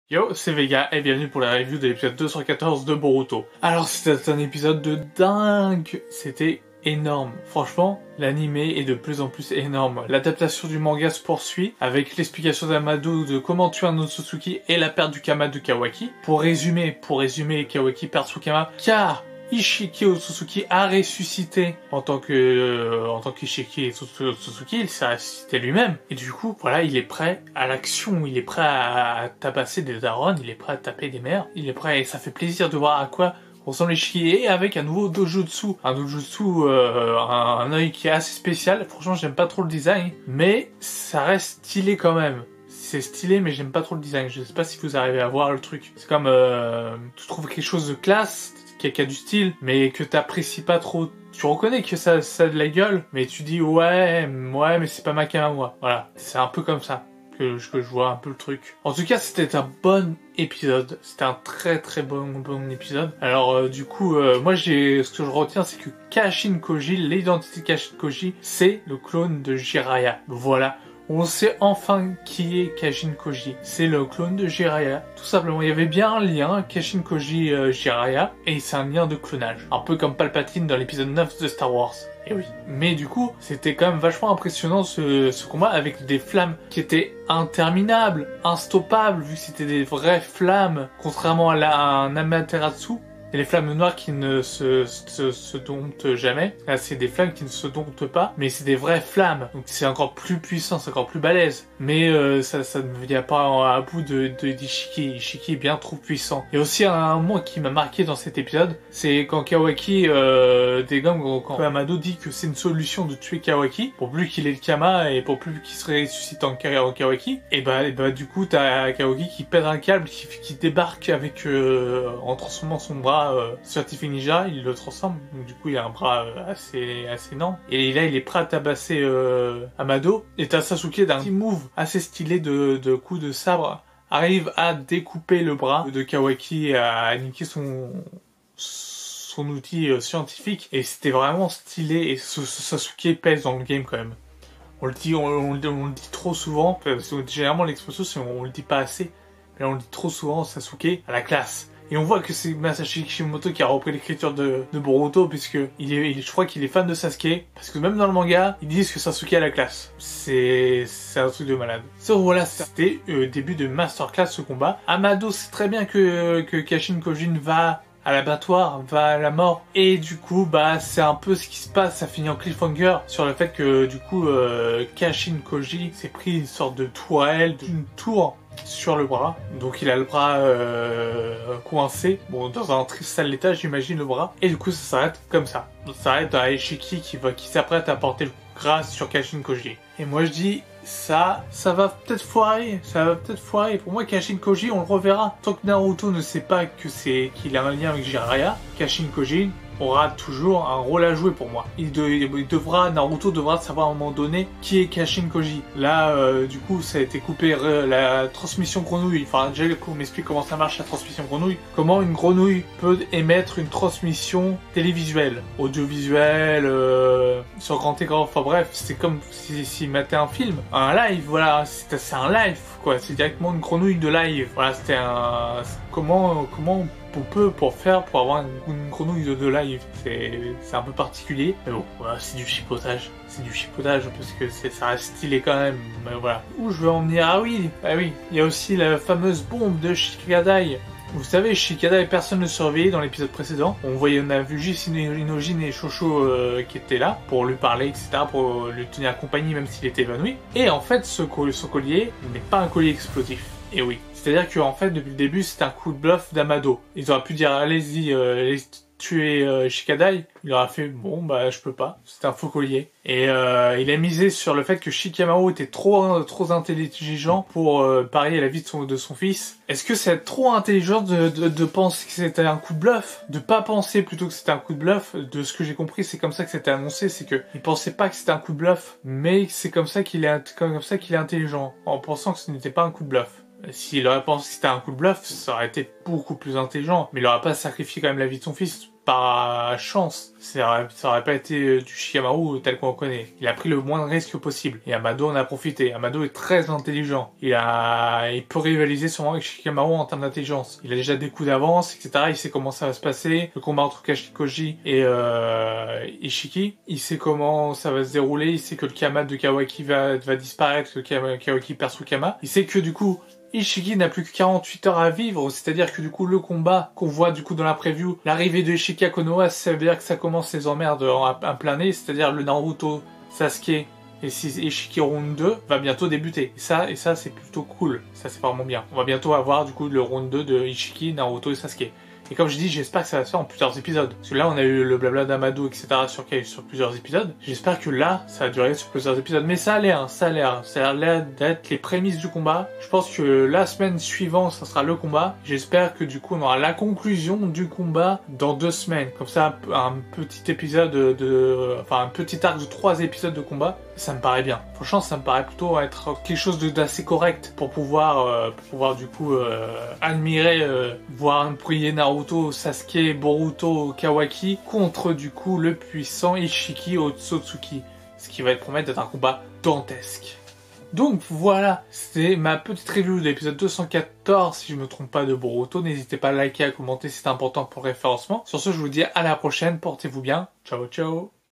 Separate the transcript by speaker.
Speaker 1: Yo, c'est Vega et bienvenue pour la review de l'épisode 214 de Boruto. Alors c'était un épisode de dingue, c'était énorme. Franchement, l'animé est de plus en plus énorme. L'adaptation du manga se poursuit avec l'explication d'Amado de comment tuer un Otsutsuki et la perte du Kama de Kawaki. Pour résumer, Kawaki perd son Kama car Ishiki Otsutsuki a ressuscité en tant qu'Ishiki Otsutsuki, il s'est ressuscité lui-même. Et du coup, voilà, il est prêt à l'action, il est prêt à tabasser des darons, il est prêt à taper des mères, il est prêt, et ça fait plaisir de voir à quoi ressemble Ishiki, et avec un nouveau dojutsu. Un œil qui est assez spécial. Franchement, j'aime pas trop le design, mais ça reste stylé quand même. C'est stylé, mais j'aime pas trop le design. Je sais pas si vous arrivez à voir le truc. C'est comme, tu trouves quelque chose de classe, qui a du style, mais que t'apprécies pas trop. Tu reconnais que ça a de la gueule, mais tu dis ouais, mais c'est pas ma cam à moi. Voilà, c'est un peu comme ça que je vois un peu le truc. En tout cas, c'était un bon épisode. C'était un très bon épisode. Alors du coup, moi ce que je retiens, c'est que Kashin Koji, l'identité de Kashin Koji, c'est le clone de Jiraiya. Voilà. On sait enfin qui est Kashin Koji. C'est le clone de Jiraiya. Tout simplement, il y avait bien un lien, Kashin Koji Jiraiya, et c'est un lien de clonage. Un peu comme Palpatine dans l'épisode 9 de Star Wars. Et oui. Mais du coup, c'était quand même vachement impressionnant ce combat avec des flammes qui étaient interminables, instoppables, vu que c'était des vraies flammes, contrairement à un Amaterasu. Et les flammes noires qui ne se domptent jamais. Là, c'est des flammes qui ne se domptent pas, mais c'est des vraies flammes. Donc c'est encore plus puissant, c'est encore plus balèze. Mais ça ne vient pas à bout d'Ishiki. Ishiki est bien trop puissant. Il y a aussi un mot qui m'a marqué dans cet épisode, c'est quand Kawaki quand Amado dit que c'est une solution de tuer Kawaki, pour plus qu'il ait le Kama et pour plus qu'il se ressuscite en Kawaki. Et bah du coup t'as Kawaki qui pète un câble, qui débarque avec en transformant son bras Scientifique Ninja, il le transforme, donc du coup il a un bras assez énorme, et là il est prêt à tabasser Amado, et t'as Sasuke d'un petit move assez stylé de coup de sabre, arrive à découper le bras de Kawaki et à niquer son outil scientifique, et c'était vraiment stylé, et Sasuke pèse dans le game quand même. On le dit trop souvent, parce que généralement l'expression c'est on le dit pas assez, mais là on le dit trop souvent, Sasuke à la classe. Et on voit que c'est Masashi Kishimoto qui a repris l'écriture de Boruto, puisque je crois qu'il est fan de Sasuke, parce que même dans le manga, ils disent que Sasuke a la classe. C'est un truc de malade. So voilà, c'était début de masterclass ce combat. Amado sait très bien que Kashin Koji va à l'abattoir, va à la mort, et du coup bah c'est un peu ce qui se passe, ça finit en cliffhanger sur le fait que du coup Kashin Koji s'est pris une sorte de tourelle, d'une tour sur le bras, donc il a le bras coincé, bon dans un très sale état j'imagine le bras, et du coup ça s'arrête comme ça. Ça s'arrête à Ishiki qui s'apprête à porter le coup grâce sur Kashin Koji. Et moi je dis ça va peut-être foirer, Pour moi Kashin Koji on le reverra. Tant que Naruto ne sait pas qu'il a un lien avec Jiraiya, Kashin Koji aura toujours un rôle à jouer pour moi. Naruto devra savoir à un moment donné qui est Kashin Koji. Là, du coup, ça a été coupé la transmission grenouille. Enfin, déjà, on m'explique comment ça marche la transmission grenouille. Comment une grenouille peut émettre une transmission télévisuelle, audiovisuelle, sur grand écran. Enfin bref, c'est comme s'il mettait un film, un live. Voilà, c'est un live quoi. C'est directement une grenouille de live. Voilà, c'était comment on peut pour avoir une grenouille de live, c'est un peu particulier, mais bon, voilà, c'est du chipotage, parce que ça reste stylé quand même, mais voilà. Où je veux en venir? Ah oui, il y a aussi la fameuse bombe de Shikadai. Vous savez, Shikadai, personne ne le surveillait dans l'épisode précédent. On a vu juste Inojin et Shosho qui étaient là pour lui parler, etc., pour lui tenir compagnie même s'il était évanoui. Et en fait, ce collier n'est pas un collier explosif. Et oui. C'est-à-dire qu'en fait, depuis le début, c'était un coup de bluff d'Amado. Ils auraient pu dire, allez-y, tuer Shikadai. Il aura fait, bon, bah, je peux pas. C'était un faux collier. Et il a misé sur le fait que Shikamaru était trop intelligent pour parier la vie de son fils. Est-ce que c'est trop intelligent de penser que c'était un coup de bluff? De pas penser plutôt que c'était un coup de bluff? De ce que j'ai compris, c'est comme ça que c'était annoncé, c'est que il pensait pas que c'était un coup de bluff, mais c'est comme ça qu'il est intelligent, en pensant que ce n'était pas un coup de bluff. S'il aurait pensé que c'était un coup de bluff, ça aurait été beaucoup plus intelligent, mais il aurait pas sacrifié quand même la vie de son fils par chance. Ça aurait pas été du Shikamaru tel qu'on le connaît. Il a pris le moins de risques possible. Et Amado en a profité. Amado est très intelligent. Il peut rivaliser sûrement avec Shikamaru en termes d'intelligence. Il a déjà des coups d'avance, etc. Il sait comment ça va se passer. Le combat entre Kashikoji et Ishiki. Il sait comment ça va se dérouler. Il sait que le Kama de Kawaki va disparaître, que Kawaki perd Tsukama. Il sait que du coup, Ishiki n'a plus que 48 heures à vivre, c'est-à-dire que du coup le combat qu'on voit du coup dans la preview, l'arrivée de Ishiki à Konoha, ça veut dire que ça commence les emmerdes à plein nez, c'est-à-dire le Naruto, Sasuke et Ishiki Round 2 va bientôt débuter. Et ça c'est plutôt cool, ça c'est vraiment bien. On va bientôt avoir du coup le Round 2 de Ishiki, Naruto et Sasuke. Et comme je dis, j'espère que ça va se faire en plusieurs épisodes. Parce que là, on a eu le blabla d'Amado, etc. sur plusieurs épisodes. J'espère que là, ça va durer sur plusieurs épisodes. Mais ça a l'air d'être les prémices du combat. Je pense que la semaine suivante, ça sera le combat. J'espère que du coup, on aura la conclusion du combat dans 2 semaines. Comme ça, un petit épisode un petit arc de 3 épisodes de combat. Ça me paraît bien. Franchement, ça me paraît plutôt être quelque chose d'assez correct pour pouvoir du coup admirer, voir briller Naruto, Sasuke, Boruto, Kawaki contre du coup le puissant Ishiki Otsutsuki. Ce qui va être promettre d'être un combat dantesque. Donc voilà, c'était ma petite review de l'épisode 214, si je me trompe pas, de Boruto. N'hésitez pas à liker, à commenter, c'est important pour le référencement. Sur ce, je vous dis à la prochaine, portez-vous bien. Ciao ciao.